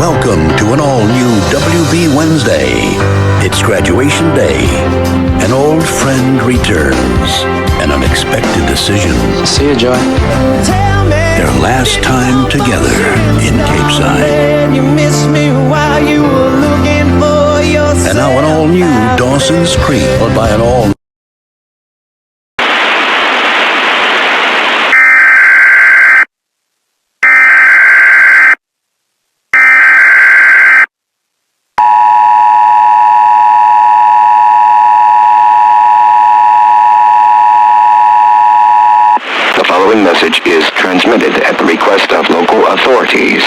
Welcome to an all-new WB Wednesday. It's graduation day. An old friend returns. An unexpected decision. See you, Joy. Their last time together in Cape Side. And now an all-new Dawson's Creek, followed by an all The following message is transmitted at the request of local authorities.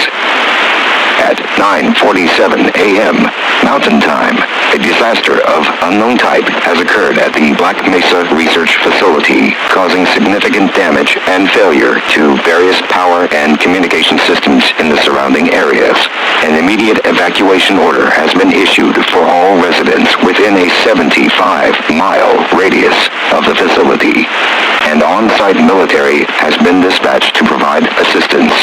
At 9:47 a.m. Mountain Time, a disaster of unknown type has occurred at the Black Mesa Research Facility, causing significant damage and failure to various power and communication systems in the surrounding areas. An immediate evacuation order has been issued for all residents within a 75-mile radius of the facility, and on-site military has been dispatched to provide assistance.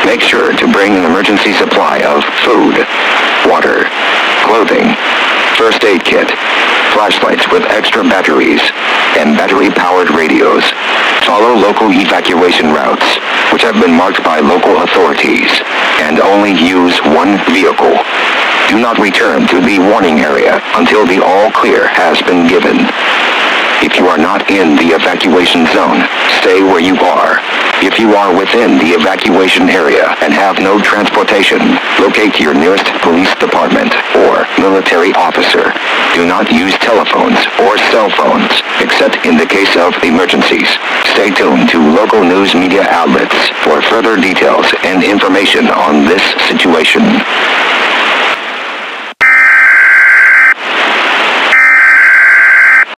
Make sure to bring an emergency supply of food, water, clothing, first aid kit, flashlights with extra batteries, and battery-powered radios. Follow local evacuation routes, which have been marked by local authorities, and only use one vehicle. Do not return to the warning area until the all clear has been given. If you are not in the evacuation zone, stay where you are. If you are within the evacuation area and have no transportation, locate your nearest police department or military officer. Do not use telephones or cell phones, except in the case of emergencies. Stay tuned to local news media outlets for further details and information on this